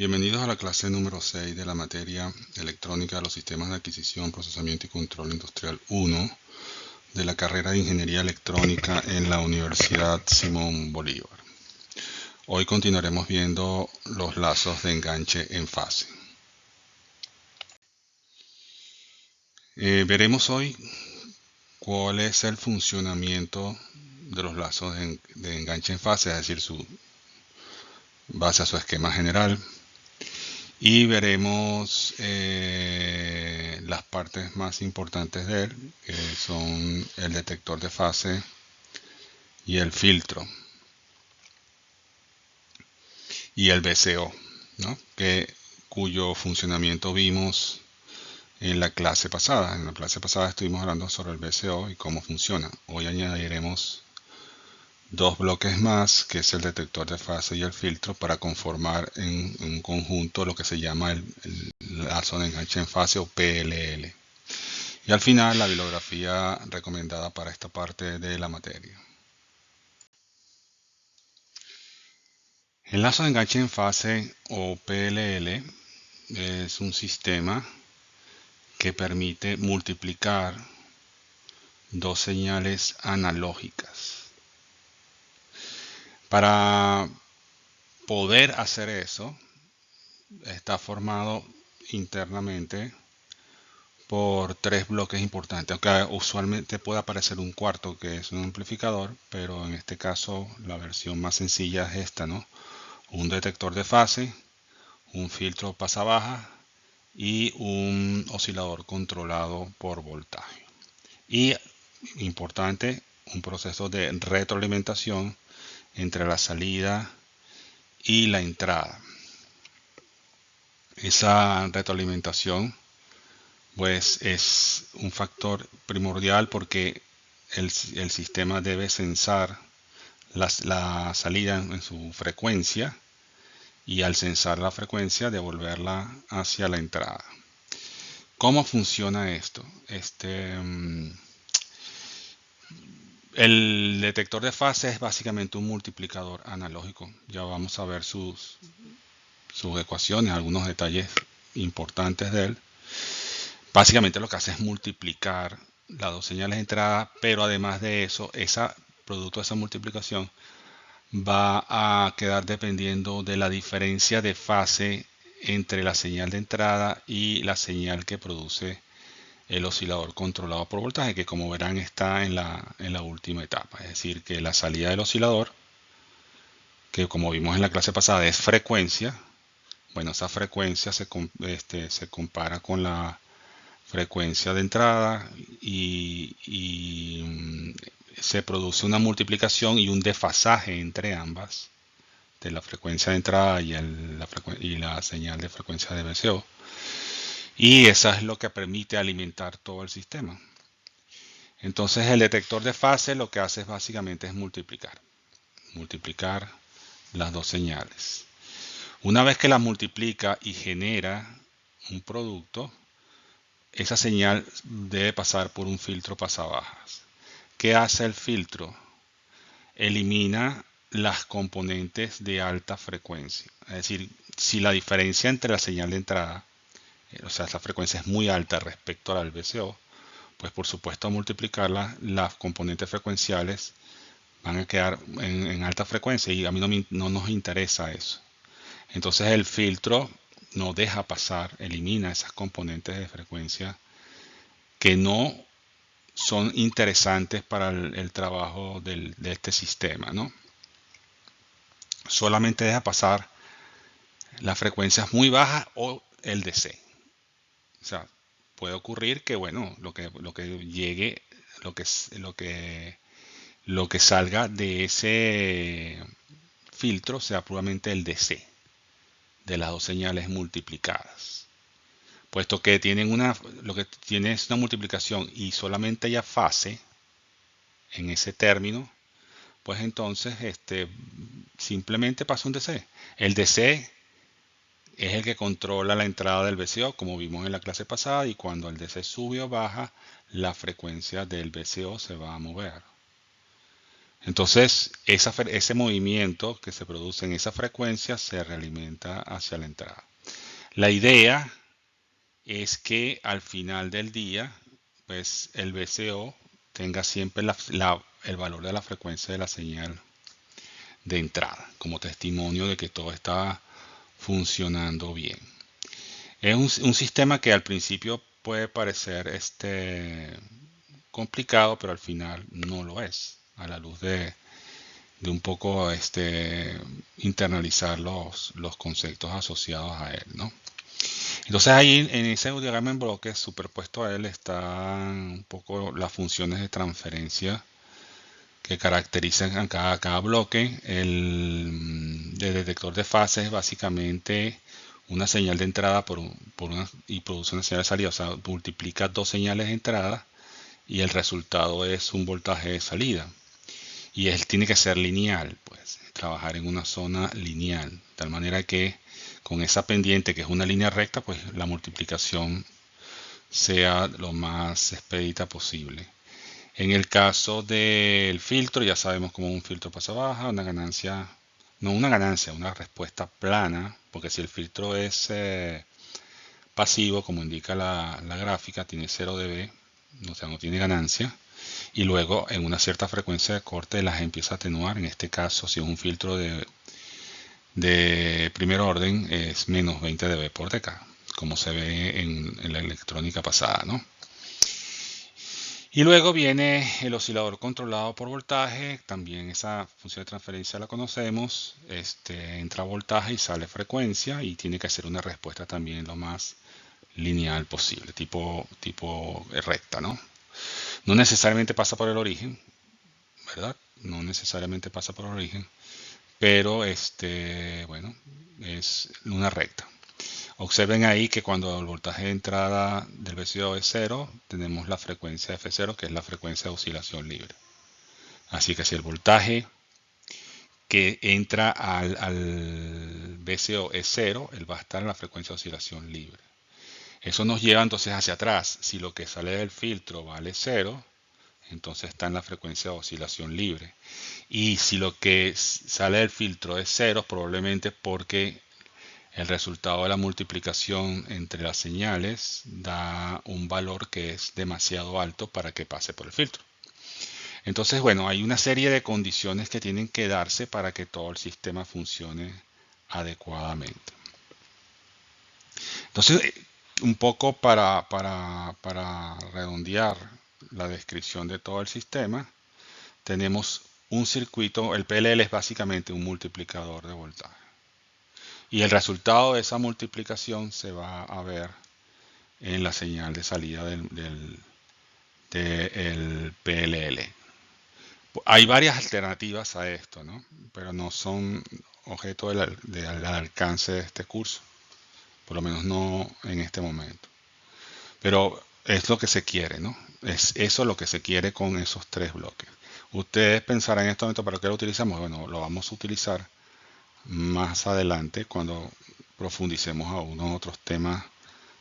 Bienvenidos a la clase número 6 de la materia electrónica de los sistemas de adquisición, procesamiento y control industrial 1 de la carrera de Ingeniería Electrónica en la Universidad Simón Bolívar. Hoy continuaremos viendo los lazos de enganche en fase. Veremos hoy cuál es el funcionamiento de los lazos de enganche en fase, es decir, su base a su esquema general. Y veremos las partes más importantes de él, que son el detector de fase y el filtro. Y el VCO, ¿no? Cuyo funcionamiento vimos en la clase pasada. En la clase pasada estuvimos hablando sobre el VCO y cómo funciona. Hoy añadiremos dos bloques más, que es el detector de fase y el filtro, para conformar en un conjunto lo que se llama el lazo de enganche en fase o PLL. Y al final la bibliografía recomendada para esta parte de la materia. El lazo de enganche en fase o PLL es un sistema que permite multiplicar dos señales analógicas. Para poder hacer eso, está formado internamente por tres bloques importantes, aunque usualmente puede aparecer un cuarto que es un amplificador, pero en este caso la versión más sencilla es esta, ¿no? Un detector de fase, un filtro pasa-baja y un oscilador controlado por voltaje. Y, importante, un proceso de retroalimentación entre la salida y la entrada. Esa retroalimentación pues es un factor primordial porque el sistema debe censar la salida en su frecuencia y al censar la frecuencia devolverla hacia la entrada. ¿Cómo funciona esto? El detector de fase es básicamente un multiplicador analógico. Ya vamos a ver sus ecuaciones, algunos detalles importantes de él. Básicamente lo que hace es multiplicar las dos señales de entrada, pero además de eso, producto de esa multiplicación va a quedar dependiendo de la diferencia de fase entre la señal de entrada y la señal que produce el oscilador controlado por voltaje, que como verán está en la última etapa. Es decir, que la salida del oscilador, que como vimos en la clase pasada es frecuencia, bueno, esa frecuencia se compara con la frecuencia de entrada y se produce una multiplicación y un desfasaje entre ambas, de la frecuencia de entrada y la señal de frecuencia de VCO. Y eso es lo que permite alimentar todo el sistema. Entonces el detector de fase lo que hace básicamente es multiplicar las dos señales. Una vez que las multiplica y genera un producto, esa señal debe pasar por un filtro pasabajas. ¿Qué hace el filtro? Elimina las componentes de alta frecuencia. Es decir, si la diferencia entre la señal de entrada, o sea, esa frecuencia es muy alta respecto al VCO, pues por supuesto al multiplicarla, las componentes frecuenciales van a quedar en alta frecuencia y a mí no nos interesa eso. Entonces el filtro no deja pasar, elimina esas componentes de frecuencia que no son interesantes para el trabajo de este sistema, ¿no? Solamente deja pasar las frecuencias muy bajas o el DC. O sea, puede ocurrir que, bueno, lo que llegue, lo que salga de ese filtro sea puramente el DC de las dos señales multiplicadas. Puesto que lo que tiene es una multiplicación y solamente haya fase en ese término, pues entonces simplemente pasa un DC. El DC es el que controla la entrada del VCO, como vimos en la clase pasada, y cuando el DC sube o baja, la frecuencia del VCO se va a mover. Entonces, ese movimiento que se produce en esa frecuencia se realimenta hacia la entrada. La idea es que al final del día, pues el VCO tenga siempre el valor de la frecuencia de la señal de entrada, como testimonio de que todo está funcionando bien. Es un sistema que al principio puede parecer complicado, pero al final no lo es, a la luz de un poco internalizar los conceptos asociados a él, ¿no? Entonces ahí en ese diagrama en bloques superpuesto a él están un poco las funciones de transferencia que caracterizan a cada bloque. El detector de fases es básicamente una señal de entrada y produce una señal de salida, o sea, multiplica dos señales de entrada y el resultado es un voltaje de salida. Y él tiene que ser lineal, pues, trabajar en una zona lineal, de tal manera que con esa pendiente que es una línea recta, pues la multiplicación sea lo más expedita posible. En el caso del filtro, ya sabemos cómo un filtro pasa baja, una ganancia, no una ganancia, una respuesta plana, porque si el filtro es pasivo, como indica la gráfica, tiene 0 dB, o sea, no tiene ganancia, y luego en una cierta frecuencia de corte las empieza a atenuar. En este caso, si es un filtro de primer orden, es menos 20 dB por década, como se ve en la electrónica pasada, ¿no? Y luego viene el oscilador controlado por voltaje, también esa función de transferencia la conocemos, entra voltaje y sale frecuencia y tiene que hacer una respuesta también lo más lineal posible, tipo recta, ¿no? No necesariamente pasa por el origen, ¿verdad? No necesariamente pasa por el origen, pero bueno, es una recta. Observen ahí que cuando el voltaje de entrada del VCO es 0, tenemos la frecuencia F0, que es la frecuencia de oscilación libre. Así que si el voltaje que entra al VCO es 0, él va a estar en la frecuencia de oscilación libre. Eso nos lleva entonces hacia atrás. Si lo que sale del filtro vale 0, entonces está en la frecuencia de oscilación libre. Y si lo que sale del filtro es 0, probablemente porque el resultado de la multiplicación entre las señales da un valor que es demasiado alto para que pase por el filtro. Entonces, bueno, hay una serie de condiciones que tienen que darse para que todo el sistema funcione adecuadamente. Entonces, un poco para redondear la descripción de todo el sistema, tenemos un circuito, el PLL es básicamente un multiplicador de voltaje. Y el resultado de esa multiplicación se va a ver en la señal de salida del PLL. Hay varias alternativas a esto, ¿no? Pero no son objeto del alcance de este curso, por lo menos no en este momento. Pero es lo que se quiere, ¿no? Es eso lo que se quiere con esos tres bloques. Ustedes pensarán en este momento, ¿para qué lo utilizamos? Bueno, lo vamos a utilizar más adelante cuando profundicemos a unos otros temas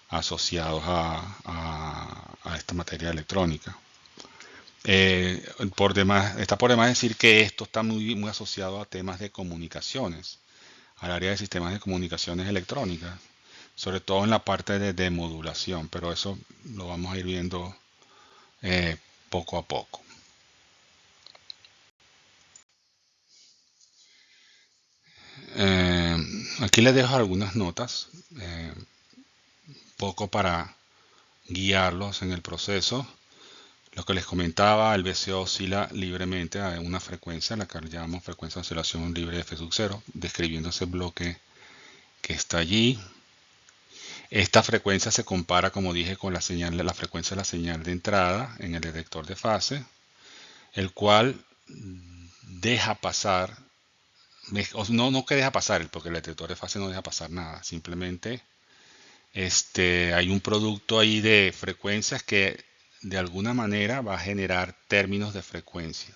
asociados a esta materia electrónica. Está por demás decir que esto está muy asociado a temas de comunicaciones, al área de sistemas de comunicaciones electrónicas, sobre todo en la parte de demodulación, pero eso lo vamos a ir viendo poco a poco. Aquí les dejo algunas notas, poco para guiarlos en el proceso. Lo que les comentaba, el VCO oscila libremente a una frecuencia, la que llamamos frecuencia de oscilación libre de F sub 0, describiendo ese bloque que está allí. Esta frecuencia se compara, como dije, con la frecuencia de la señal de entrada en el detector de fase, el cual deja pasar, no que deja pasar, porque el detector de fase no deja pasar nada, simplemente hay un producto ahí de frecuencias que de alguna manera va a generar términos de frecuencia.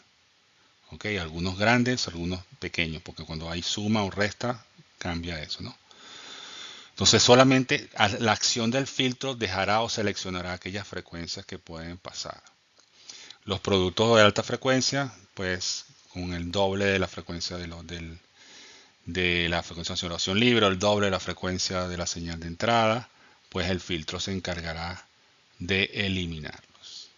¿Ok? Algunos grandes, algunos pequeños, porque cuando hay suma o resta, cambia eso, ¿no? Entonces solamente la acción del filtro dejará o seleccionará aquellas frecuencias que pueden pasar. Los productos de alta frecuencia, pues con el doble de la frecuencia de la frecuencia de oscilación libre, o el doble de la frecuencia de la señal de entrada, pues el filtro se encargará de eliminarlos.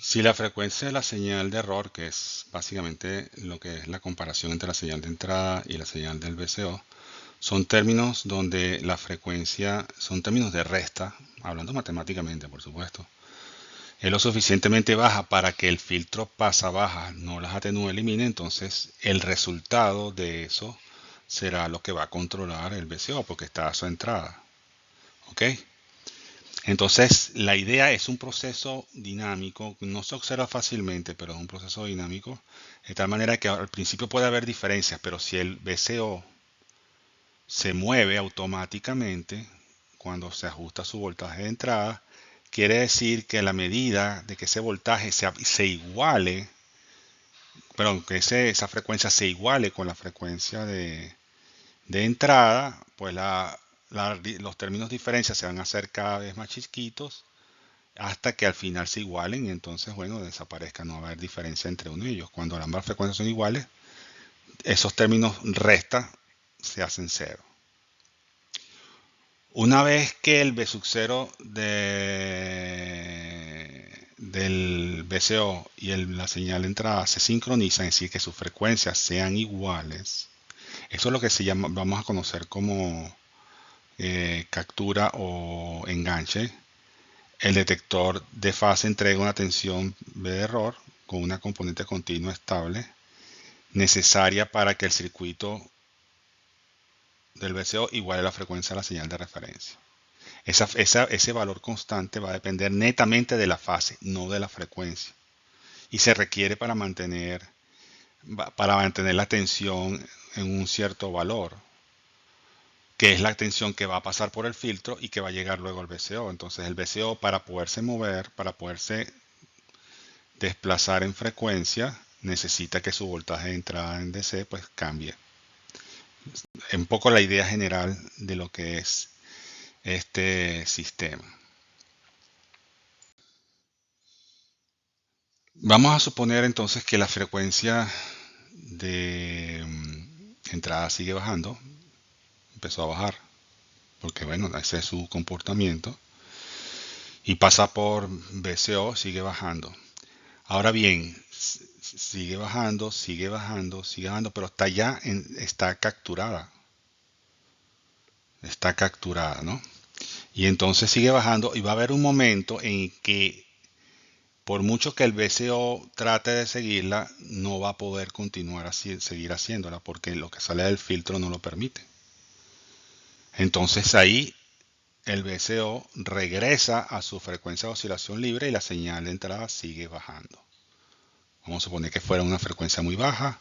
Si la frecuencia de la señal de error, que es básicamente lo que es la comparación entre la señal de entrada y la señal del VCO, son términos donde la frecuencia, son términos de resta, hablando matemáticamente, por supuesto, es lo suficientemente baja para que el filtro pasa baja, no las atenúe, elimine, entonces el resultado de eso será lo que va a controlar el VCO, porque está a su entrada. ¿Ok? Entonces, la idea es un proceso dinámico, no se observa fácilmente, pero es un proceso dinámico, de tal manera que al principio puede haber diferencias, pero si el VCO se mueve automáticamente cuando se ajusta su voltaje de entrada, quiere decir que la medida de que ese voltaje se iguale, perdón, que esa frecuencia se iguale con la frecuencia de entrada, pues los términos de diferencia se van a hacer cada vez más chiquitos hasta que al final se igualen y entonces, bueno, desaparezca, no va a haber diferencia entre uno y ellos. Cuando ambas frecuencias son iguales, esos términos resta se hacen cero. Una vez que el B sub 0 del VCO y la señal de entrada se sincronizan, es decir, que sus frecuencias sean iguales, eso es lo que se llama, vamos a conocer como captura o enganche. El detector de fase entrega una tensión B de error con una componente continua estable necesaria para que el circuito del VCO iguale la frecuencia de la señal de referencia. Ese valor constante va a depender netamente de la fase, no de la frecuencia. Y se requiere para mantener la tensión en un cierto valor, que es la tensión que va a pasar por el filtro y que va a llegar luego al VCO. Entonces el VCO, para poderse mover, para poderse desplazar en frecuencia, necesita que su voltaje de entrada en DC pues cambie. Un poco la idea general de lo que es este sistema. Vamos a suponer entonces que la frecuencia de entrada sigue bajando, empezó a bajar, porque bueno, ese es su comportamiento, y pasa por VCO, sigue bajando. Ahora bien, sigue bajando, sigue bajando, sigue bajando, pero está capturada, ¿no? Y entonces sigue bajando y va a haber un momento en que por mucho que el VCO trate de seguirla, no va a poder continuar así, seguir haciéndola porque lo que sale del filtro no lo permite. Entonces ahí el VCO regresa a su frecuencia de oscilación libre y la señal de entrada sigue bajando. Vamos a suponer que fuera una frecuencia muy baja,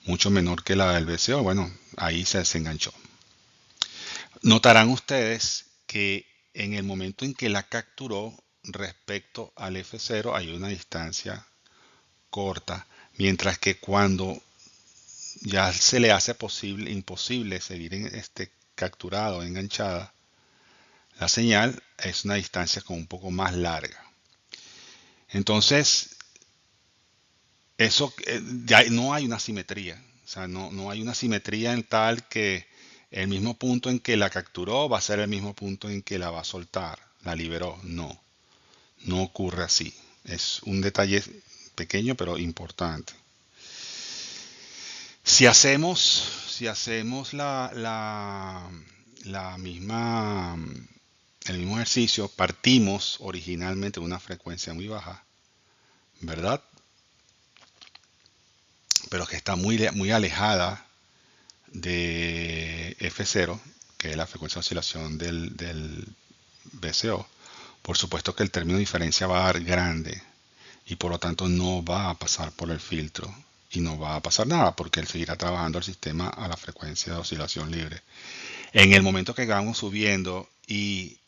mucho menor que la del VCO. Bueno, ahí se desenganchó. Notarán ustedes que en el momento en que la capturó respecto al F0 hay una distancia corta, mientras que cuando ya se le hace imposible seguir capturado, enganchada, la señal es una distancia con un poco más larga. Entonces, eso ya no hay una simetría, o sea, no hay una simetría en tal que el mismo punto en que la capturó va a ser el mismo punto en que la va a soltar, la liberó. No ocurre así. Es un detalle pequeño pero importante. Si hacemos el mismo ejercicio, partimos originalmente de una frecuencia muy baja, ¿verdad? Pero que está muy alejada de F0, que es la frecuencia de oscilación del VCO. Por supuesto que el término de diferencia va a dar grande y por lo tanto no va a pasar por el filtro y no va a pasar nada porque él seguirá trabajando el sistema a la frecuencia de oscilación libre. En el momento que vamos subiendo y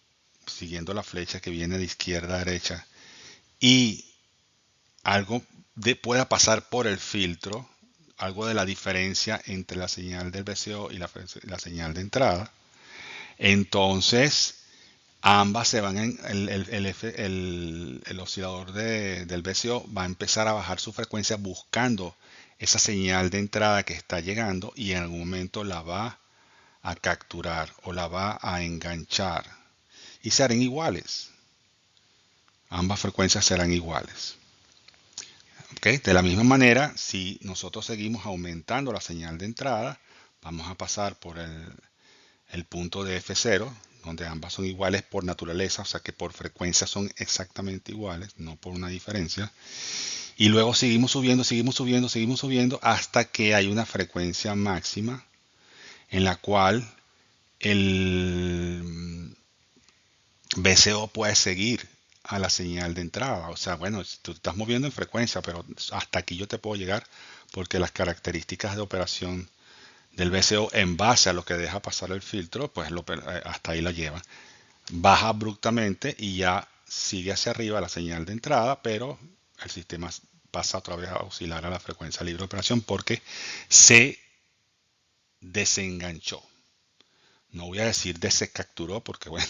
siguiendo la flecha que viene de izquierda a derecha y algo pueda pasar por el filtro, algo de la diferencia entre la señal del VCO y la señal de entrada, entonces ambas se van el oscilador del VCO va a empezar a bajar su frecuencia buscando esa señal de entrada que está llegando y en algún momento la va a capturar o la va a enganchar y se harán iguales. Ambas frecuencias serán iguales. ¿Okay? De la misma manera, si nosotros seguimos aumentando la señal de entrada, vamos a pasar por el punto de F0, donde ambas son iguales por naturaleza, o sea que por frecuencia son exactamente iguales, no por una diferencia. Y luego seguimos subiendo, seguimos subiendo, seguimos subiendo hasta que hay una frecuencia máxima en la cual el VCO puede seguir a la señal de entrada. O sea, bueno, si tú estás moviendo en frecuencia, pero hasta aquí yo te puedo llegar porque las características de operación del VCO en base a lo que deja pasar el filtro, pues hasta ahí la lleva. Baja abruptamente y ya sigue hacia arriba la señal de entrada, pero el sistema pasa otra vez a oscilar a la frecuencia libre de operación porque se desenganchó. No voy a decir descapturó porque bueno,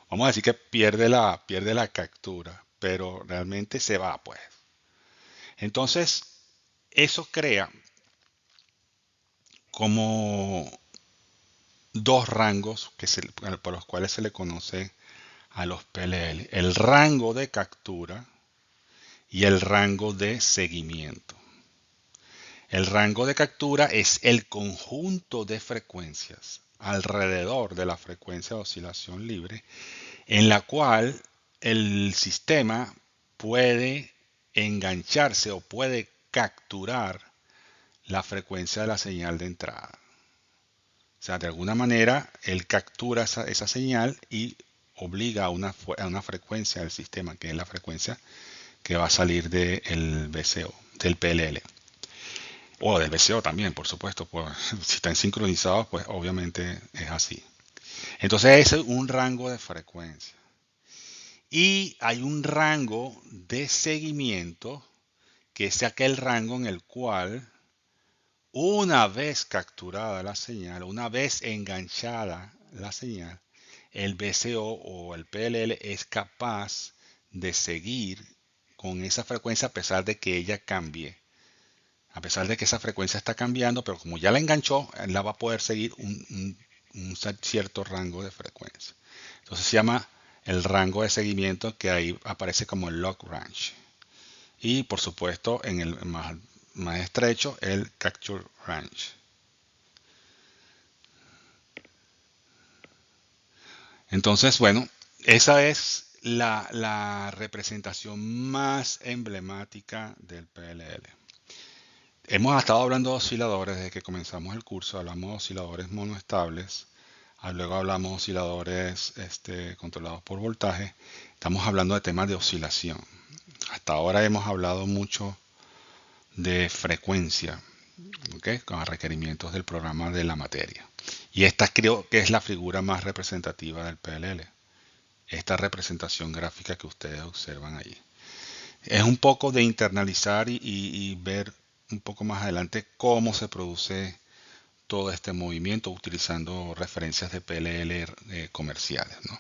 vamos a decir que pierde la captura, pero realmente se va pues. Entonces, eso crea como dos rangos por los cuales se le conoce a los PLL. El rango de captura y el rango de seguimiento. El rango de captura es el conjunto de frecuencias alrededor de la frecuencia de oscilación libre en la cual el sistema puede engancharse o puede capturar la frecuencia de la señal de entrada. O sea, de alguna manera, él captura esa señal y obliga a una frecuencia del sistema, que es la frecuencia que va a salir del VCO, del PLL. O del VCO también, por supuesto. Pues, si están sincronizados, pues obviamente es así. Entonces, ese es un rango de frecuencia. Y hay un rango de seguimiento, que es aquel rango en el cual una vez capturada la señal, una vez enganchada la señal, el VCO o el PLL es capaz de seguir con esa frecuencia a pesar de que ella cambie. A pesar de que esa frecuencia está cambiando, pero como ya la enganchó, la va a poder seguir un cierto rango de frecuencia. Entonces se llama el rango de seguimiento, que ahí aparece como el log range. Y por supuesto en el más estrecho el capture range. Entonces, bueno, esa es la representación más emblemática del PLL. Hemos estado hablando de osciladores desde que comenzamos el curso. Hablamos de osciladores monoestables. Luego hablamos de osciladores controlados por voltaje. Estamos hablando de temas de oscilación. Hasta ahora hemos hablado mucho de frecuencia, ¿okay? Con los requerimientos del programa de la materia. Y esta creo que es la figura más representativa del PLL. Esta representación gráfica que ustedes observan allí. Es un poco de internalizar y ver un poco más adelante cómo se produce todo este movimiento utilizando referencias de PLL comerciales, ¿no?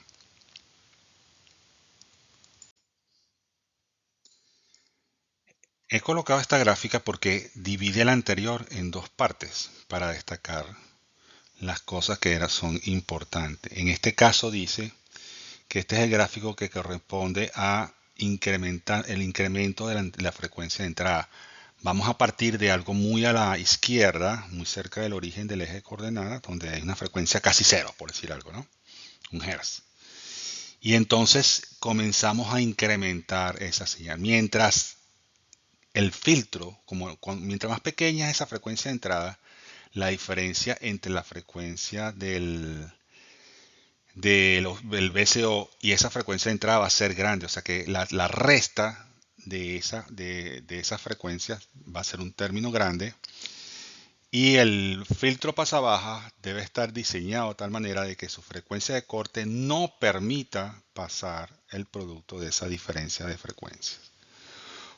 He colocado esta gráfica porque divide la anterior en dos partes para destacar las cosas que son importantes. En este caso dice que este es el gráfico que corresponde a incrementar el incremento de la frecuencia de entrada. Vamos a partir de algo muy a la izquierda, muy cerca del origen del eje de coordenadas, donde hay una frecuencia casi cero, por decir algo, ¿no? Un hertz. Y entonces comenzamos a incrementar esa señal. Mientras el filtro, mientras más pequeña es esa frecuencia de entrada, la diferencia entre la frecuencia del VCO y esa frecuencia de entrada va a ser grande. O sea que la resta de esas frecuencias va a ser un término grande. Y el filtro pasabaja debe estar diseñado de tal manera de que su frecuencia de corte no permita pasar el producto de esa diferencia de frecuencias.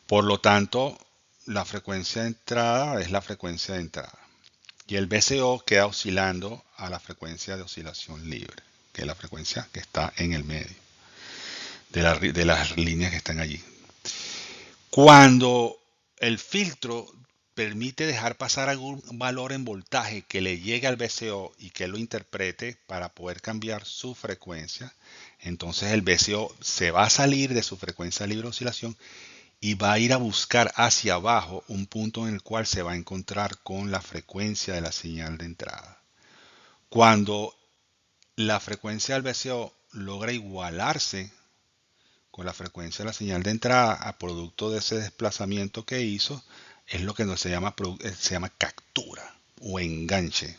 Por lo tanto, la frecuencia de entrada es la frecuencia de entrada. Y el VCO queda oscilando a la frecuencia de oscilación libre. que es la frecuencia que está en el medio de las líneas que están allí. Cuando el filtro permite dejar pasar algún valor en voltaje que le llegue al VCO y que lo interprete para poder cambiar su frecuencia, entonces el VCO se va a salir de su frecuencia libre de oscilación y va a ir a buscar hacia abajo un punto en el cual se va a encontrar con la frecuencia de la señal de entrada. Cuando la frecuencia del VCO logra igualarse con la frecuencia de la señal de entrada a producto de ese desplazamiento que hizo, es lo que se llama captura o enganche.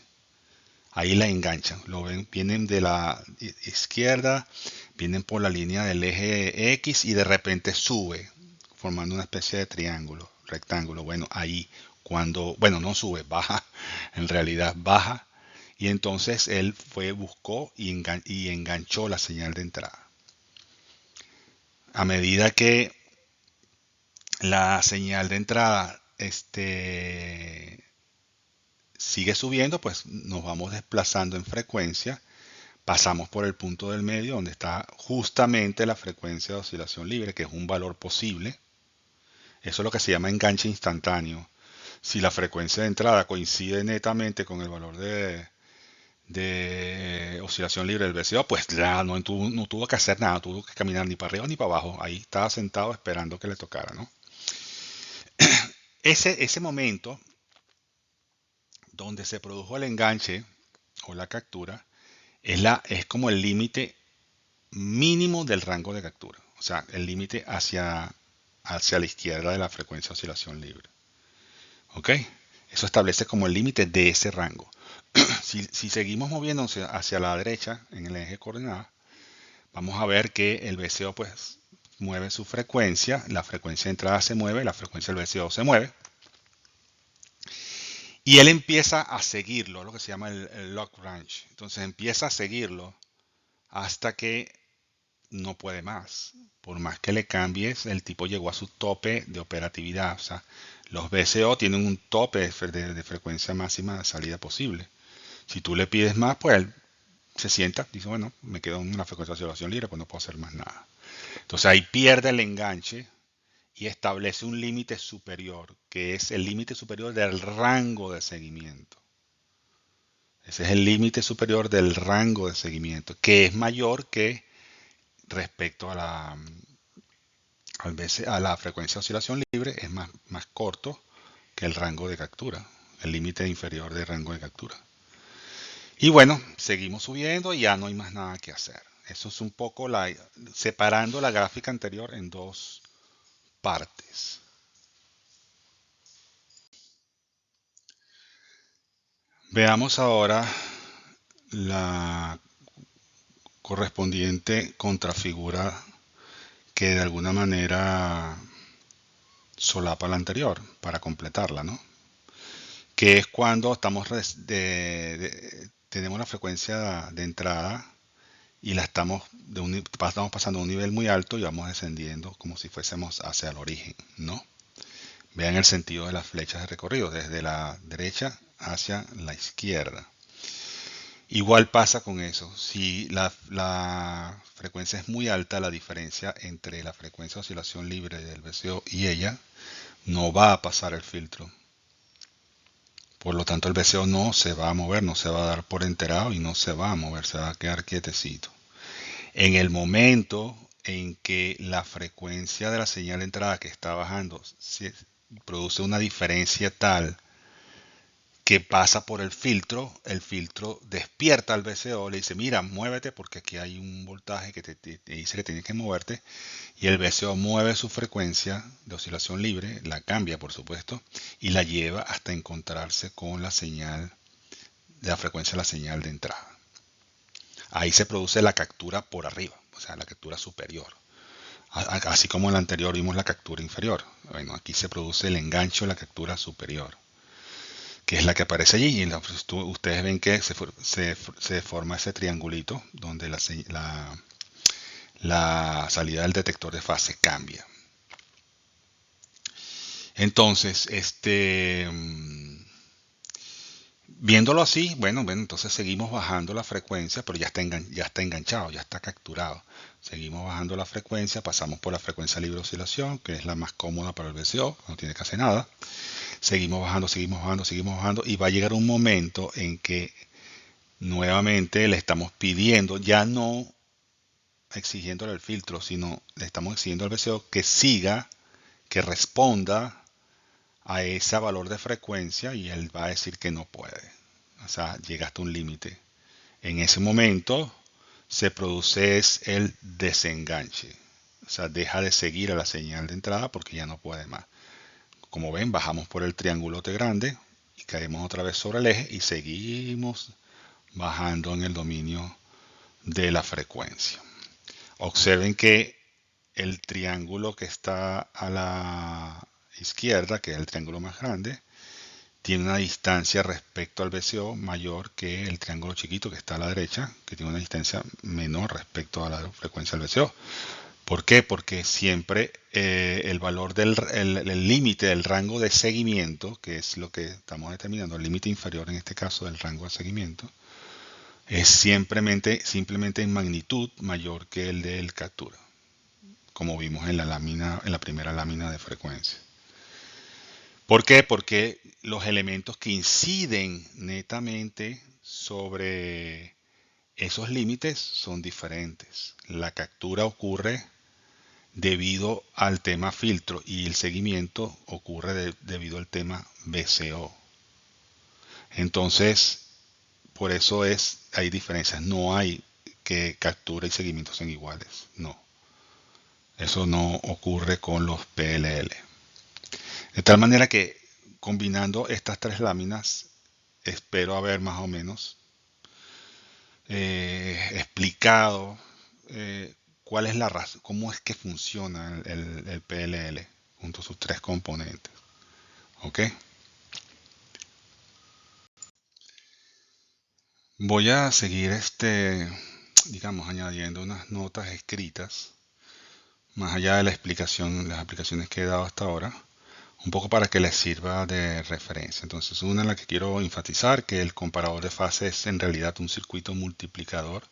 Ahí la enganchan. Lo ven, vienen de la izquierda, vienen por la línea del eje X y de repente sube, formando una especie de triángulo, rectángulo. Bueno, ahí bueno, no sube, baja, en realidad baja. Y entonces él buscó y enganchó la señal de entrada. A medida que la señal de entrada sigue subiendo, pues nos vamos desplazando en frecuencia, pasamos por el punto del medio donde está justamente la frecuencia de oscilación libre, que es un valor posible. Eso es lo que se llama enganche instantáneo. Si la frecuencia de entrada coincide netamente con el valor de oscilación libre del VCO, pues ya no tuvo que hacer nada, tuvo que caminar ni para arriba ni para abajo. Ahí estaba sentado esperando que le tocara, ¿no? Ese momento donde se produjo el enganche o la captura es como el límite mínimo del rango de captura. O sea, el límite hacia la izquierda de la frecuencia de oscilación libre. ¿Ok? Eso establece como el límite de ese rango. Si seguimos moviéndonos hacia la derecha en el eje de coordenadas, vamos a ver que el VCO pues mueve su frecuencia, la frecuencia de entrada se mueve, la frecuencia del VCO se mueve. Y él empieza a seguirlo, lo que se llama el log range. Entonces empieza a seguirlo hasta que no puede más. Por más que le cambies, el tipo llegó a su tope de operatividad. O sea, los VCO tienen un tope de frecuencia máxima de salida posible. Si tú le pides más, pues él se sienta, dice, bueno, me quedo en una frecuencia de oscilación libre, pues no puedo hacer más nada. Entonces ahí pierde el enganche y establece un límite superior, que es el límite superior del rango de seguimiento. Ese es el límite superior del rango de seguimiento, que es mayor que respecto a la frecuencia de oscilación libre, es más corto que el rango de captura, el límite inferior del rango de captura. Y bueno, seguimos subiendo y ya no hay más nada que hacer. Eso es un poco separando la gráfica anterior en dos partes. Veamos ahora la correspondiente contrafigura que de alguna manera solapa la anterior para completarla, ¿no? Que es cuando tenemos la frecuencia de entrada y estamos pasando a un nivel muy alto y vamos descendiendo como si fuésemos hacia el origen, ¿no? Vean el sentido de las flechas de recorrido, desde la derecha hacia la izquierda. Igual pasa con eso. Si la frecuencia es muy alta, la diferencia entre la frecuencia de oscilación libre del VCO y ella no va a pasar el filtro. Por lo tanto, el VCO no se va a mover, no se va a dar por enterado y no se va a mover, se va a quedar quietecito. En el momento en que la frecuencia de la señal de entrada que está bajando produce una diferencia tal que pasa por el filtro despierta al VCO, le dice, mira, muévete porque aquí hay un voltaje que te dice que tienes que moverte, y el VCO mueve su frecuencia de oscilación libre, la cambia por supuesto, y la lleva hasta encontrarse con la señal de la frecuencia de la señal de entrada. Ahí se produce la captura por arriba, o sea, la captura superior. Así como en la anterior vimos la captura inferior. Bueno, aquí se produce el enganche o la captura superior, que es la que aparece allí. Y ustedes ven que se forma ese triangulito donde la salida del detector de fase cambia. Entonces, Viéndolo así, bueno, entonces seguimos bajando la frecuencia, pero ya está enganchado, ya está capturado. Seguimos bajando la frecuencia, pasamos por la frecuencia libre de oscilación, que es la más cómoda para el VCO, no tiene que hacer nada. Seguimos bajando, seguimos bajando, seguimos bajando, y va a llegar un momento en que nuevamente le estamos pidiendo, ya no exigiéndole el filtro, sino le estamos exigiendo al VCO que siga, que responda a ese valor de frecuencia y él va a decir que no puede. O sea, llega hasta un límite. En ese momento se produce el desenganche. O sea, deja de seguir a la señal de entrada porque ya no puede más. Como ven, bajamos por el triangulote grande y caemos otra vez sobre el eje y seguimos bajando en el dominio de la frecuencia. Observen que el triángulo que está a la izquierda, que es el triángulo más grande, tiene una distancia respecto al VCO mayor que el triángulo chiquito que está a la derecha, que tiene una distancia menor respecto a la frecuencia del VCO. ¿Por qué? Porque siempre el valor del límite del rango de seguimiento, que es lo que estamos determinando, el límite inferior en este caso del rango de seguimiento, es simplemente en magnitud mayor que el del captura, como vimos en la lámina, en la primera lámina de frecuencia. ¿Por qué? Porque los elementos que inciden netamente sobre esos límites son diferentes. La captura ocurre debido al tema filtro y el seguimiento ocurre debido al tema VCO. Entonces, por eso hay diferencias. No hay que captura y seguimiento sean iguales. No. Eso no ocurre con los PLL. De tal manera que combinando estas tres láminas, espero haber más o menos explicado cuál es la razón, cómo es que funciona el PLL junto a sus tres componentes. ¿Ok? Voy a seguir digamos, añadiendo unas notas escritas, más allá de la explicación, las aplicaciones que he dado hasta ahora, un poco para que les sirva de referencia. Entonces, una en la que quiero enfatizar que el comparador de fase es en realidad un circuito multiplicador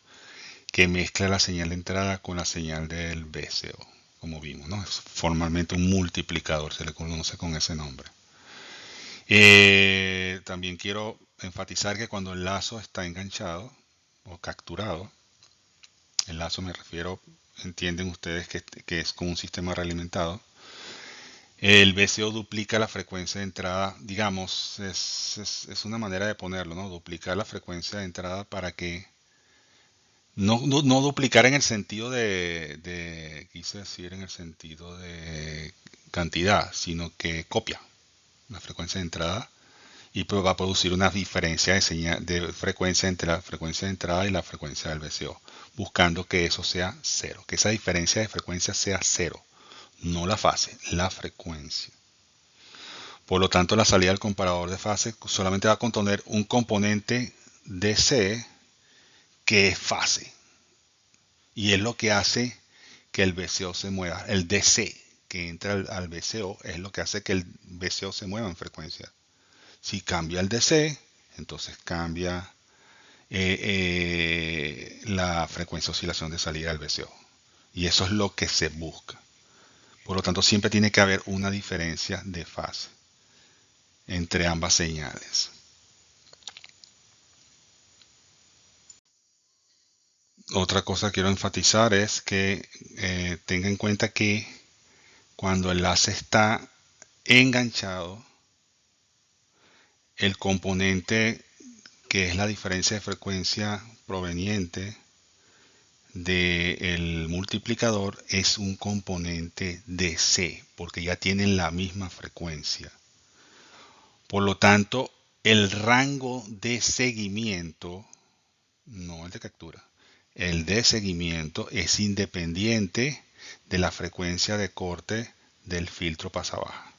que mezcla la señal de entrada con la señal del VCO, como vimos, ¿no? Es formalmente un multiplicador, se le conoce con ese nombre. También quiero enfatizar que cuando el lazo está enganchado o capturado, el lazo me refiero, entienden ustedes que es como un sistema realimentado, el VCO duplica la frecuencia de entrada, digamos, es una manera de ponerlo, ¿no? Duplicar la frecuencia de entrada para que no duplicar en el sentido quise decir en el sentido de cantidad, sino que copia la frecuencia de entrada y pues va a producir una diferencia de frecuencia entre la frecuencia de entrada y la frecuencia del VCO, buscando que eso sea cero, que esa diferencia de frecuencia sea cero, no la fase, la frecuencia. Por lo tanto, la salida del comparador de fase solamente va a contener un componente DC que es fase. Y es lo que hace que el VCO se mueva. El DC que entra al VCO es lo que hace que el VCO se mueva en frecuencia. Si cambia el DC, entonces cambia la frecuencia de oscilación de salida del VCO. Y eso es lo que se busca. Por lo tanto, siempre tiene que haber una diferencia de fase entre ambas señales. Otra cosa que quiero enfatizar es que tenga en cuenta que cuando el enlace está enganchado, el componente que es la diferencia de frecuencia proveniente del multiplicador es un componente DC, porque ya tienen la misma frecuencia. Por lo tanto, el rango de seguimiento, no el de captura, el de seguimiento es independiente de la frecuencia de corte del filtro pasabaja.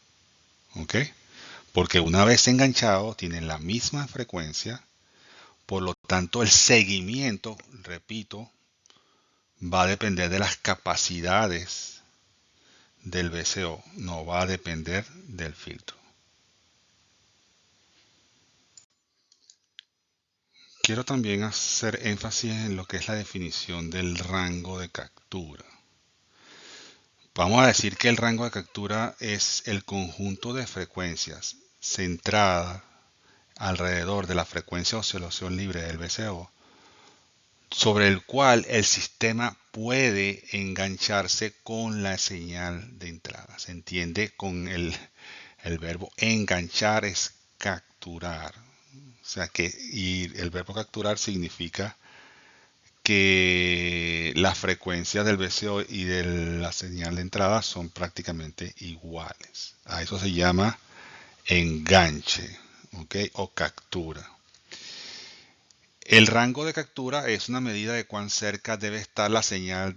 ¿Ok? Porque una vez enganchado tienen la misma frecuencia, por lo tanto el seguimiento, repito, va a depender de las capacidades del VCO, no va a depender del filtro. quiero también hacer énfasis en lo que es la definición del rango de captura. Vamos a decir que el rango de captura es el conjunto de frecuencias centrada alrededor de la frecuencia de oscilación libre del VCO, sobre el cual el sistema puede engancharse con la señal de entrada. Se entiende con el verbo enganchar es capturar. O sea que, y el verbo capturar significa que las frecuencias del VCO y de la señal de entrada son prácticamente iguales. A eso se llama enganche, ¿ok? O captura. El rango de captura es una medida de cuán cerca debe estar la señal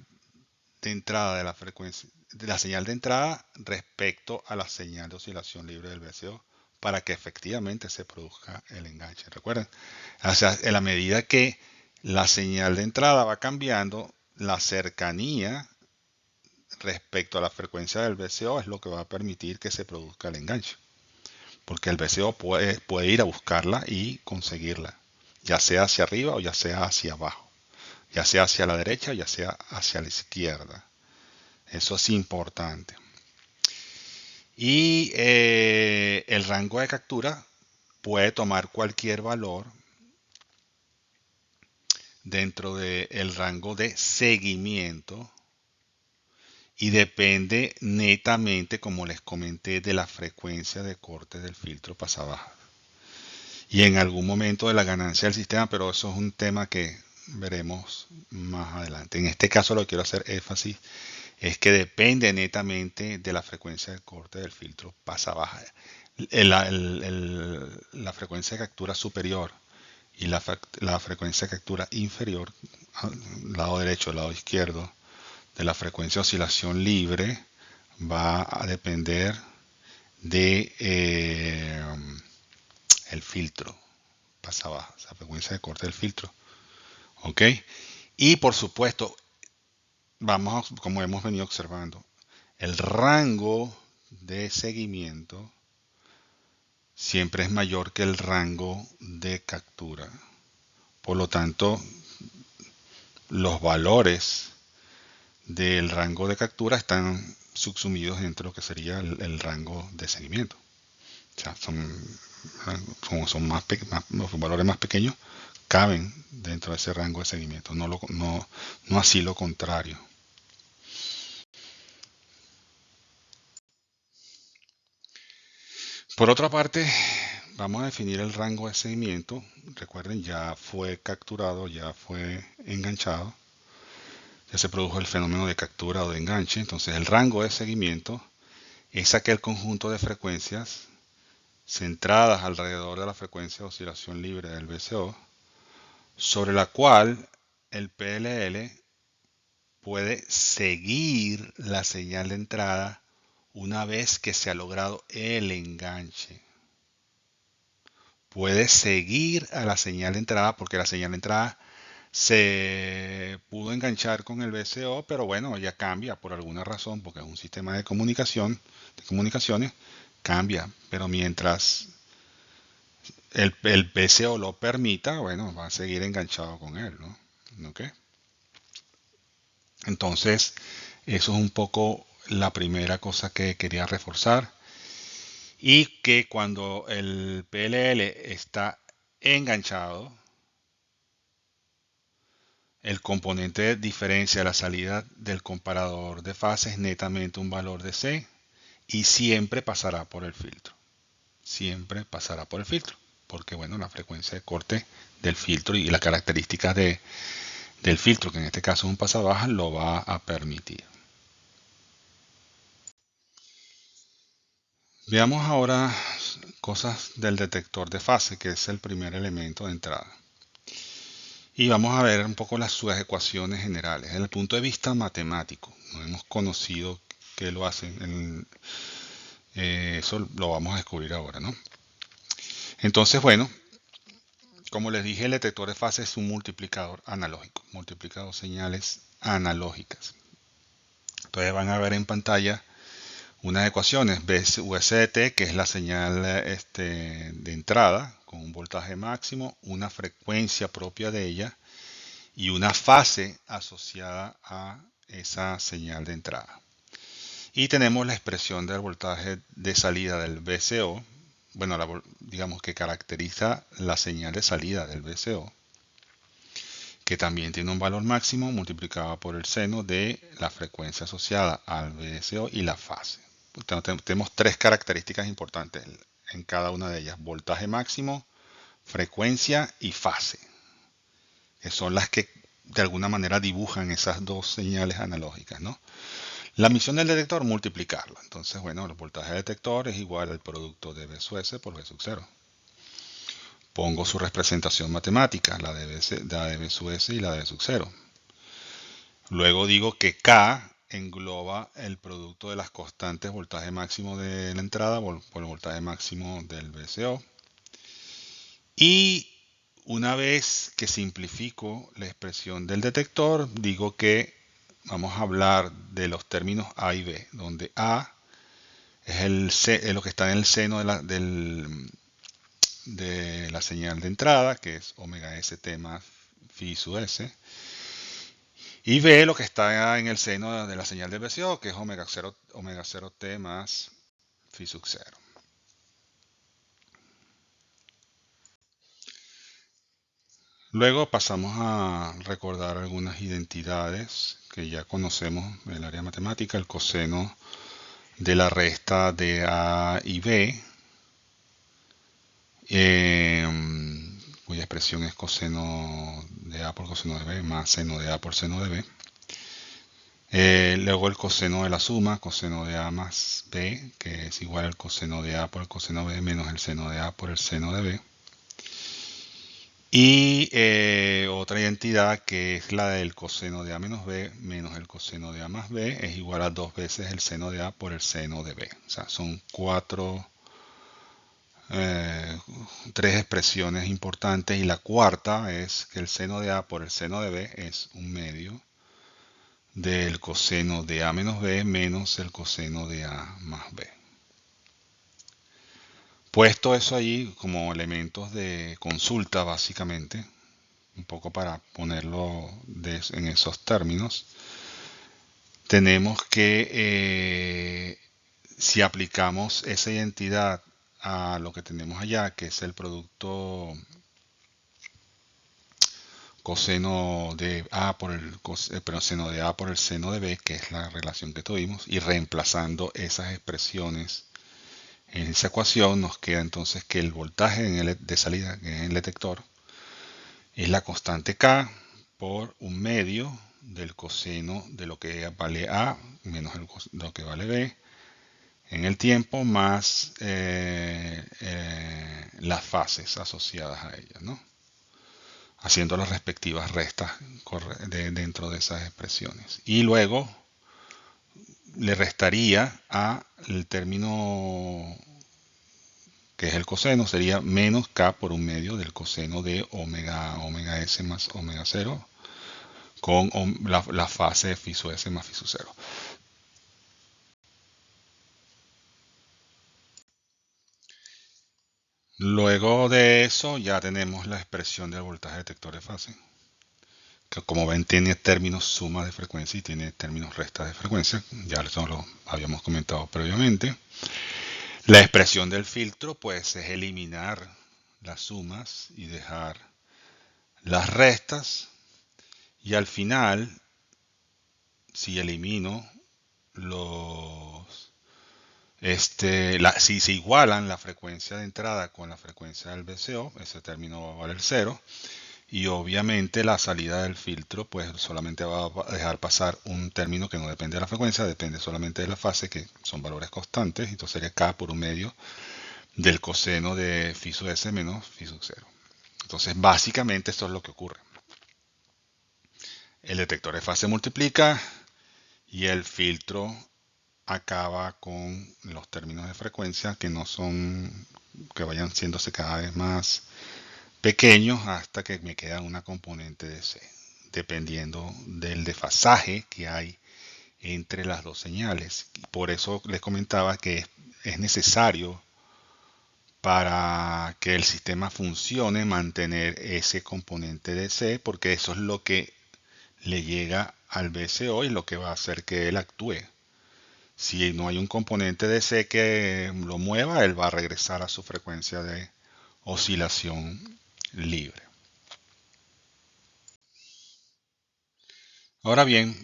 de entrada de la frecuencia, de la señal de entrada respecto a la señal de oscilación libre del VCO para que efectivamente se produzca el enganche. ¿Recuerden? O sea, en la medida que la señal de entrada va cambiando, la cercanía respecto a la frecuencia del VCO es lo que va a permitir que se produzca el enganche. Porque el VCO puede ir a buscarla y conseguirla, ya sea hacia arriba o ya sea hacia abajo, ya sea hacia la derecha o ya sea hacia la izquierda. Eso es importante. Y el rango de captura puede tomar cualquier valor dentro del rango de seguimiento y depende netamente, como les comenté, de la frecuencia de corte del filtro pasabaja y en algún momento de la ganancia del sistema, pero eso es un tema que veremos más adelante. En este caso lo que quiero hacer énfasis es que depende netamente de la frecuencia de corte del filtro pasabaja. La frecuencia de captura superior y la frecuencia de captura inferior, lado derecho, lado izquierdo, de la frecuencia de oscilación libre va a depender de el filtro pasabaja, la frecuencia de corte del filtro. ¿Ok? Y por supuesto, vamos, como hemos venido observando, el rango de seguimiento siempre es mayor que el rango de captura. Por lo tanto, los valores del rango de captura están subsumidos dentro de lo que sería el rango de seguimiento. O sea, son los valores más pequeños caben dentro de ese rango de seguimiento, no así lo contrario. Por otra parte, vamos a definir el rango de seguimiento. Recuerden, ya fue capturado, ya fue enganchado, ya se produjo el fenómeno de captura o de enganche. Entonces, el rango de seguimiento es aquel conjunto de frecuencias centradas alrededor de la frecuencia de oscilación libre del VCO, sobre la cual el PLL puede seguir la señal de entrada una vez que se ha logrado el enganche. Puede seguir a la señal de entrada porque la señal de entrada se pudo enganchar con el VCO, pero bueno, ya cambia por alguna razón, porque es un sistema de comunicaciones, cambia, pero mientras el VCO lo permita, bueno, va a seguir enganchado con él, ¿no? ¿Ok? Entonces, eso es un poco la primera cosa que quería reforzar. Y que cuando el PLL está enganchado, el componente de diferencia de la salida del comparador de fase es netamente un valor de C y siempre pasará por el filtro. Siempre pasará por el filtro. Porque bueno, la frecuencia de corte del filtro y las características del filtro, que en este caso es un pasabaja, lo va a permitir. Veamos ahora cosas del detector de fase, que es el primer elemento de entrada. Y vamos a ver un poco sus ecuaciones generales. Desde el punto de vista matemático, no hemos conocido qué lo hacen. Eso lo vamos a descubrir ahora, ¿no? Entonces, bueno, como les dije, el detector de fase es un multiplicador analógico, multiplicador señales analógicas. Entonces van a ver en pantalla unas ecuaciones VSDT, que es la señal de entrada con un voltaje máximo, una frecuencia propia de ella y una fase asociada a esa señal de entrada. Y tenemos la expresión del voltaje de salida del VCO, bueno, digamos que caracteriza la señal de salida del VCO, que también tiene un valor máximo multiplicado por el seno de la frecuencia asociada al VSO y la fase. Tenemos tres características importantes en cada una de ellas: voltaje máximo, frecuencia y fase, que son las que de alguna manera dibujan esas dos señales analógicas, ¿no? La misión del detector, multiplicarla. Entonces, bueno, el voltaje del detector es igual al producto de V sub S por V sub 0. Pongo su representación matemática, la de V sub S y la de V sub 0. Luego digo que K engloba el producto de las constantes voltaje máximo de la entrada por el voltaje máximo del VCO. Y una vez que simplifico la expresión del detector, digo que vamos a hablar de los términos A y B, donde A es lo que está en el seno de la señal de entrada, que es omega st más phi sub s, y B lo que está en el seno de la señal de VCO, que es omega 0 t más phi sub 0. Luego pasamos a recordar algunas identidades que ya conocemos del área matemática: el coseno de la resta de A y B, cuya expresión es coseno de A por coseno de B más seno de A por seno de B. Luego el coseno de la suma, coseno de A más B, que es igual al coseno de A por el coseno de B menos el seno de A por el seno de B. Y otra identidad, que es la del coseno de A menos B menos el coseno de A más B, es igual a 2 veces el seno de A por el seno de B. O sea, son tres expresiones importantes, y la cuarta es que el seno de A por el seno de B es un medio del coseno de A menos B menos el coseno de A más B. Puesto eso allí como elementos de consulta, básicamente, un poco para ponerlo en esos términos, tenemos que, si aplicamos esa identidad a lo que tenemos allá, que es el producto coseno de A por seno de A por el seno de B, que es la relación que tuvimos, y reemplazando esas expresiones en esa ecuación, nos queda entonces que el voltaje de salida, que es el detector, es la constante K por un medio del coseno de lo que vale A menos lo que vale B en el tiempo, más las fases asociadas a ella, ¿no? Haciendo las respectivas restas dentro de esas expresiones. Y luego le restaría a el término que es el coseno, sería menos K por un medio del coseno de omega S más omega 0 con la fase de phi sub S más phi sub 0. Luego de eso ya tenemos la expresión del voltaje detector de fase, que como ven tiene términos suma de frecuencia y tiene términos resta de frecuencia, ya eso lo habíamos comentado previamente. La expresión del filtro pues es eliminar las sumas y dejar las restas, y al final, si elimino si se igualan la frecuencia de entrada con la frecuencia del VCO, ese término va a valer 0. Y obviamente la salida del filtro pues solamente va a dejar pasar un término que no depende de la frecuencia, depende solamente de la fase, que son valores constantes. Entonces sería K por un medio del coseno de phi sub S menos phi sub 0. Entonces básicamente esto es lo que ocurre. El detector de fase multiplica y el filtro acaba con los términos de frecuencia, que no son, que vayan siéndose cada vez más pequeños hasta que me queda una componente de C, dependiendo del desfasaje que hay entre las dos señales. Por eso les comentaba que es necesario para que el sistema funcione mantener ese componente de C, porque eso es lo que le llega al VCO y lo que va a hacer que él actúe. Si no hay un componente de C que lo mueva, él va a regresar a su frecuencia de oscilación libre. Ahora bien,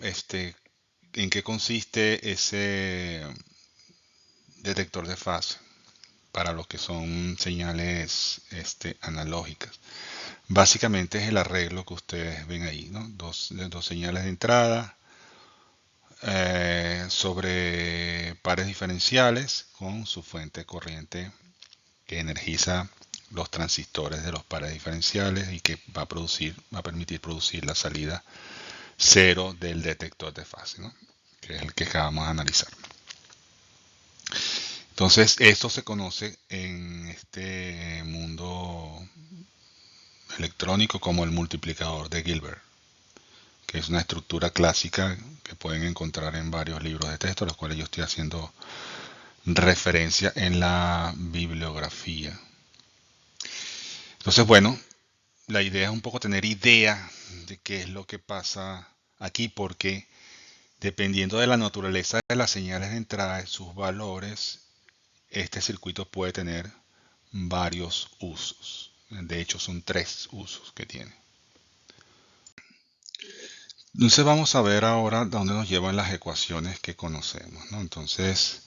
¿en qué consiste ese detector de fase para los que son señales analógicas? Básicamente es el arreglo que ustedes ven ahí, ¿no? Dos señales de entrada sobre pares diferenciales con su fuente de corriente que energiza los transistores de los pares diferenciales y que va a permitir producir la salida cero del detector de fase, ¿no? Que es el que acabamos de analizar. Entonces, esto se conoce en este mundo electrónico como el multiplicador de Gilbert, que es una estructura clásica que pueden encontrar en varios libros de texto, los cuales yo estoy haciendo referencia en la bibliografía. Entonces, bueno, la idea es un poco tener idea de qué es lo que pasa aquí, porque dependiendo de la naturaleza de las señales de entrada y sus valores, este circuito puede tener varios usos. De hecho, son 3 usos que tiene. Entonces vamos a ver ahora dónde nos llevan las ecuaciones que conocemos, ¿no? Entonces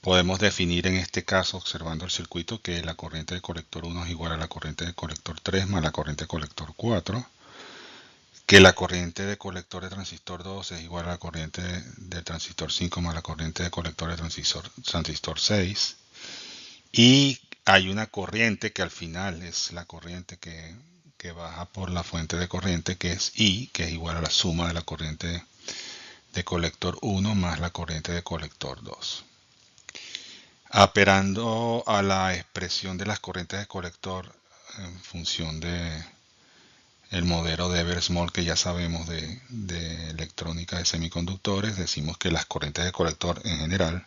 podemos definir en este caso, observando el circuito, que la corriente de colector 1 es igual a la corriente de colector 3 más la corriente de colector 4, que la corriente de colector de transistor 2 es igual a la corriente de transistor 5 más la corriente de colector de transistor 6, y hay una corriente que al final es la corriente que baja por la fuente de corriente, que es I, que es igual a la suma de la corriente de colector 1 más la corriente de colector 2. Apelando a la expresión de las corrientes de colector en función de el modelo de Eversmall que ya sabemos de electrónica de semiconductores, decimos que las corrientes de colector en general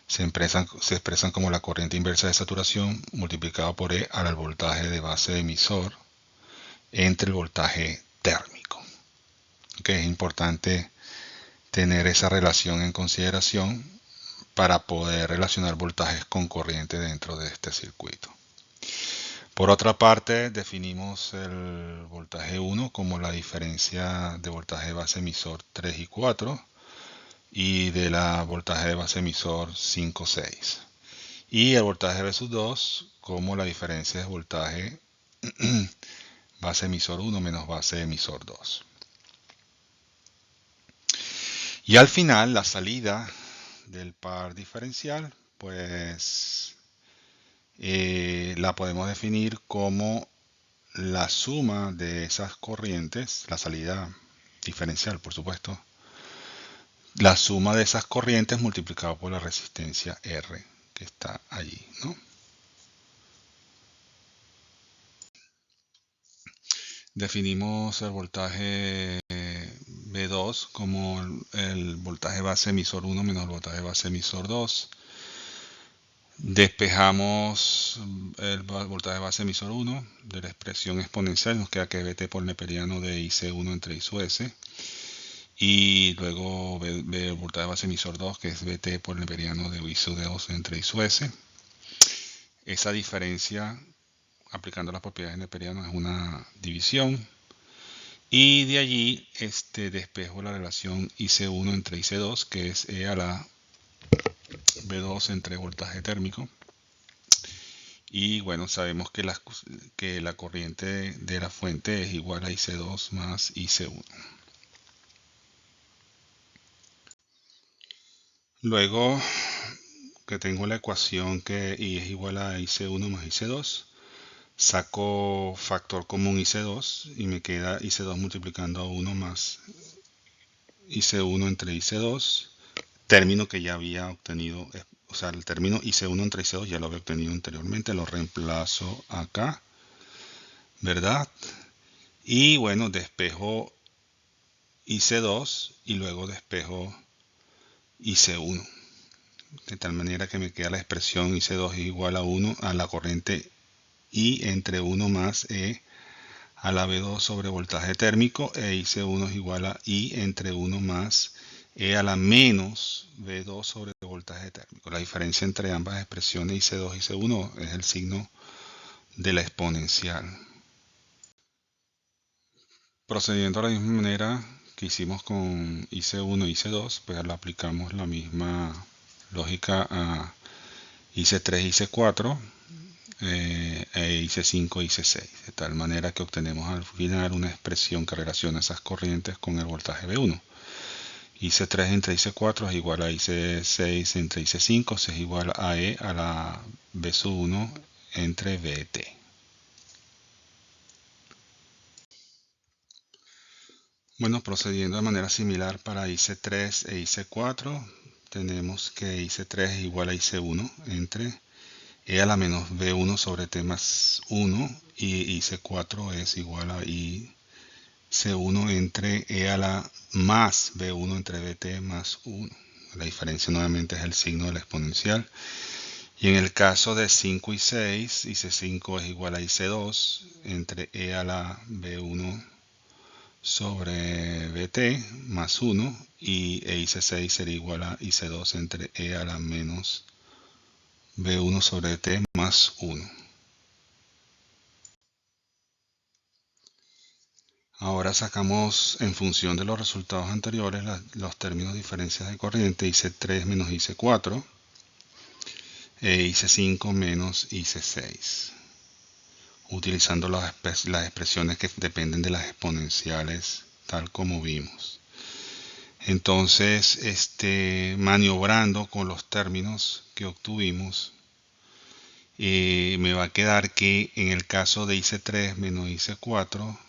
se expresan como la corriente inversa de saturación multiplicado por E al voltaje de base emisor entre el voltaje térmico. Okay, es importante tener esa relación en consideración para poder relacionar voltajes con corriente dentro de este circuito. Por otra parte, definimos el voltaje 1 como la diferencia de voltaje de base emisor 3 y 4 y de la voltaje de base emisor 5, 6. Y el voltaje versus 2 como la diferencia de voltaje base emisor 1 menos base emisor 2. Y al final, la salida del par diferencial, pues la podemos definir como la suma de esas corrientes, la salida diferencial, por supuesto, la suma de esas corrientes multiplicado por la resistencia R que está allí, ¿no? Definimos el voltaje B2 como el voltaje base emisor 1 menos el voltaje base emisor 2. Despejamos el voltaje base emisor 1 de la expresión exponencial, nos queda que Vt por neperiano de IC1 entre I sub S. Y luego ve el voltaje base emisor 2, que es Vt por neperiano de I sub 2 entre I sub S. Esa diferencia, aplicando las propiedades de neperiano, es una división. Y de allí despejo la relación IC1 entre IC2, que es E a la B2 entre voltaje térmico. Y bueno, sabemos que la corriente de la fuente es igual a IC2 más IC1. Luego que tengo la ecuación que I es igual a IC1 más IC2, saco factor común IC2 y me queda IC2 multiplicando a 1 más IC1 entre IC2, término que ya había obtenido, o sea, el término IC1 entre IC2 ya lo había obtenido anteriormente, lo reemplazo acá, ¿verdad? Y bueno, despejo IC2 y luego despejo IC1. De tal manera que me queda la expresión IC2 es igual a 1 a la corriente I entre 1 más E a la V2 sobre voltaje térmico, e IC1 es igual a I entre 1 más E a la menos V2 sobre voltaje térmico. La diferencia entre ambas expresiones IC2 y IC1 es el signo de la exponencial. Procediendo de la misma manera que hicimos con IC1 y IC2, pues le aplicamos la misma lógica a IC3 y IC4, e IC5 y IC6, de tal manera que obtenemos al final una expresión que relaciona esas corrientes con el voltaje V1. IC3 entre IC4 es igual a IC6 entre IC5, es igual a E a la V1 entre VT. Bueno, procediendo de manera similar para IC3 e IC4, tenemos que IC3 es igual a IC1 entre E a la menos V1 sobre T más 1, y IC4 es igual a IC1 entre E a la más V1 entre VT más 1. La diferencia nuevamente es el signo de la exponencial. Y en el caso de 5 y 6, IC5 es igual a IC2 entre E a la V1 sobre VT más 1, y IC6 sería igual a IC2 entre E a la menos V1 sobre T más 1. Ahora sacamos en función de los resultados anteriores los términos diferencias de corriente IC3 menos IC4 e IC5 menos IC6, utilizando las expresiones que dependen de las exponenciales, tal como vimos. Entonces, maniobrando con los términos que obtuvimos, me va a quedar que en el caso de IC3 menos IC4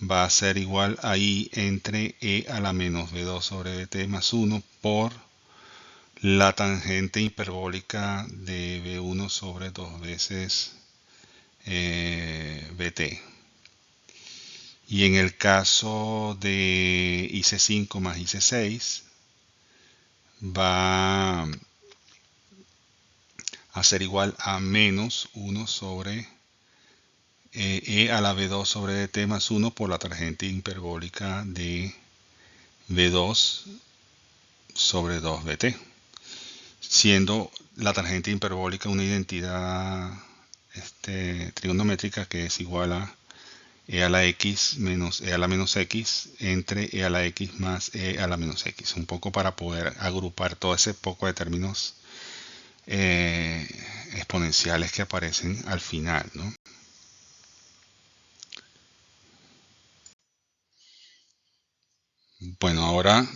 va a ser igual a I entre E a la menos V2 sobre VT más 1 por la tangente hiperbólica de V1 sobre 2 veces VT. Y en el caso de IC5 más IC6 va a ser igual a menos 1 sobre E a la V2 sobre T más 1 por la tangente hiperbólica de V2 sobre 2VT, siendo la tangente hiperbólica una identidad trigonométrica que es igual a E a la X menos E a la menos X entre E a la X más E a la menos X, un poco para poder agrupar todo ese poco de términos exponenciales que aparecen al final, ¿no? Bueno, ahora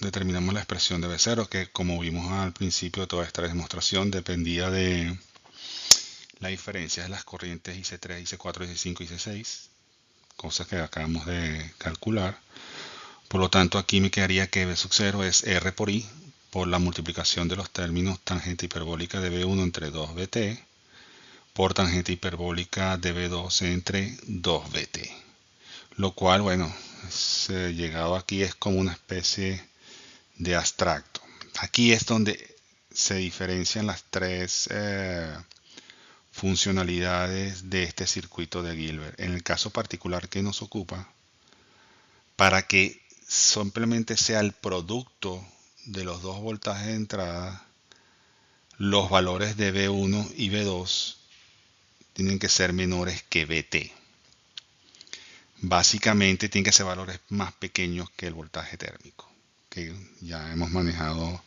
determinamos la expresión de B0, que como vimos al principio de toda esta demostración, dependía de la diferencia de las corrientes IC3, IC4, IC5 y IC6, cosas que acabamos de calcular. Por lo tanto, aquí me quedaría que B sub 0 es R por I, por la multiplicación de los términos tangente hiperbólica de V1 entre 2VT, por tangente hiperbólica de V2 entre 2VT. Lo cual, bueno, llegado aquí es como una especie de abstracto. Aquí es donde se diferencian las tres funcionalidades de este circuito de Gilbert. En el caso particular que nos ocupa, para que simplemente sea el producto de los dos voltajes de entrada, los valores de V1 y V2 tienen que ser menores que VT. Básicamente tienen que ser valores más pequeños que el voltaje térmico, que ya hemos manejado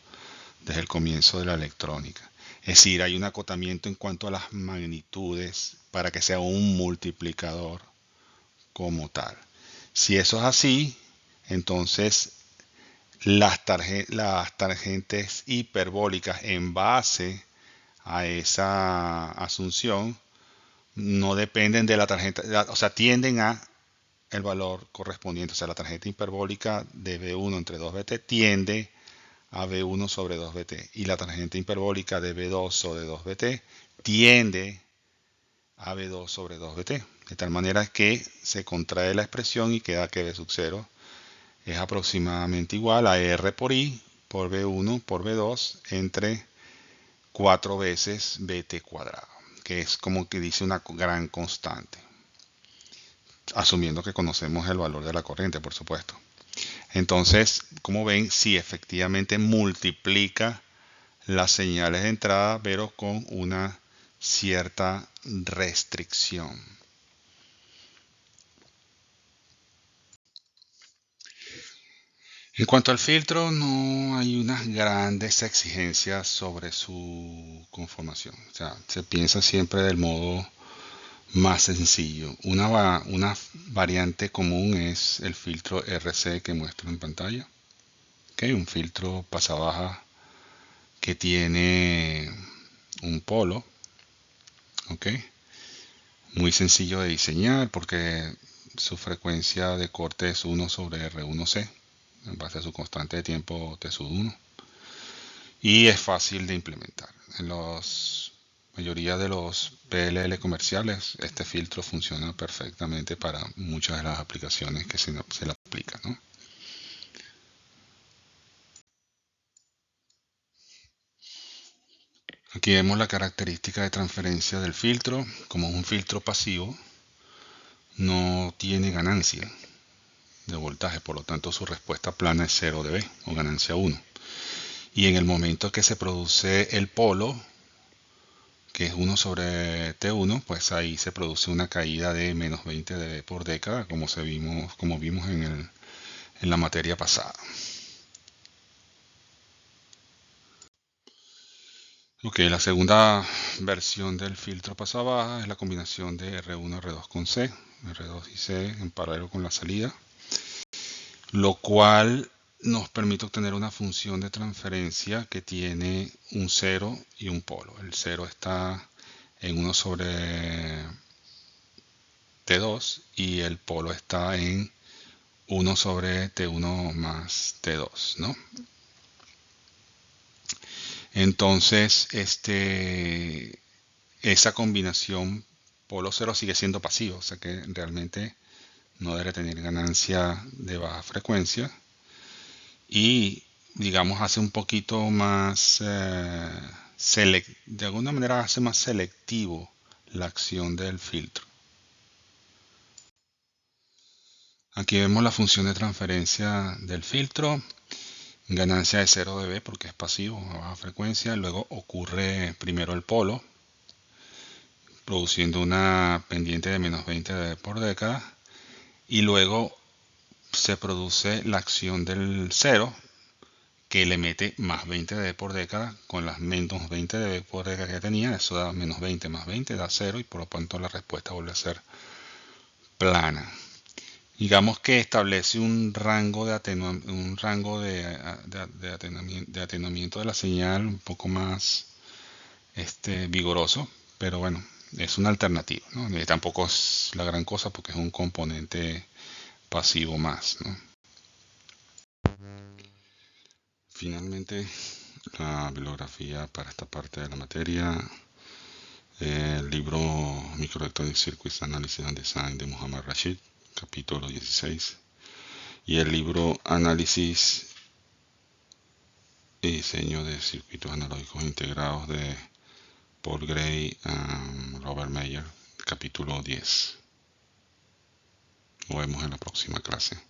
desde el comienzo de la electrónica. Es decir, hay un acotamiento en cuanto a las magnitudes para que sea un multiplicador como tal. Si eso es así, entonces las tangentes hiperbólicas en base a esa asunción no dependen de la tangente, o sea, tienden a el valor correspondiente, o sea, la tangente hiperbólica de V1 entre 2VT tiende a V1 sobre 2VT, y la tangente hiperbólica de V2 sobre 2VT tiende a V2 sobre 2VT, de tal manera que se contrae la expresión y queda que V sub 0 es aproximadamente igual a R por I por B1 por B2 entre 4 veces BT cuadrado, que es como que dice una gran constante, asumiendo que conocemos el valor de la corriente, por supuesto. Entonces, como ven, sí efectivamente multiplica las señales de entrada, pero con una cierta restricción. En cuanto al filtro, no hay unas grandes exigencias sobre su conformación. O sea, se piensa siempre del modo más sencillo. Una variante común es el filtro RC que muestro en pantalla. ¿Okay? Un filtro pasabaja que tiene un polo. ¿Okay? Muy sencillo de diseñar porque su frecuencia de corte es 1 sobre R1C en base a su constante de tiempo T1. Y es fácil de implementar. En la mayoría de los PLL comerciales, este filtro funciona perfectamente para muchas de las aplicaciones que se le aplican, ¿no? Aquí vemos la característica de transferencia del filtro. Como es un filtro pasivo, no tiene ganancia de voltaje, por lo tanto su respuesta plana es 0 dB o ganancia 1. Y en el momento que se produce el polo, que es 1 sobre T1, pues ahí se produce una caída de menos 20 dB por década, como vimos en la materia pasada. Ok, la segunda versión del filtro pasabaja es la combinación de R1, R2 con C, R2 y C en paralelo con la salida, lo cual nos permite obtener una función de transferencia que tiene un 0 y un polo. El 0 está en 1 sobre T2 y el polo está en 1 sobre T1 más T2, ¿no? Entonces, esa combinación polo 0 sigue siendo pasivo, o sea que realmente no debe tener ganancia de baja frecuencia y digamos hace un poquito más de alguna manera hace más selectivo la acción del filtro. Aquí vemos la función de transferencia del filtro, ganancia de 0 dB porque es pasivo a baja frecuencia, luego ocurre primero el polo produciendo una pendiente de menos 20 dB por década y luego se produce la acción del 0 que le mete más 20 dB por década con las menos 20 dB por década que tenía, eso da menos 20 más 20 da 0 y por lo tanto la respuesta vuelve a ser plana. Digamos que establece un rango de atenuamiento de la señal un poco más vigoroso, pero bueno, es una alternativa, ¿no? Tampoco es la gran cosa porque es un componente pasivo más, ¿no? Finalmente, la bibliografía para esta parte de la materia, el libro Microelectronic Circuits Analysis and Design de Muhammad Rashid, capítulo 16, y el libro Análisis y Diseño de Circuitos Analógicos Integrados de Paul Gray y Robert Meyer, capítulo 10. Nos vemos en la próxima clase.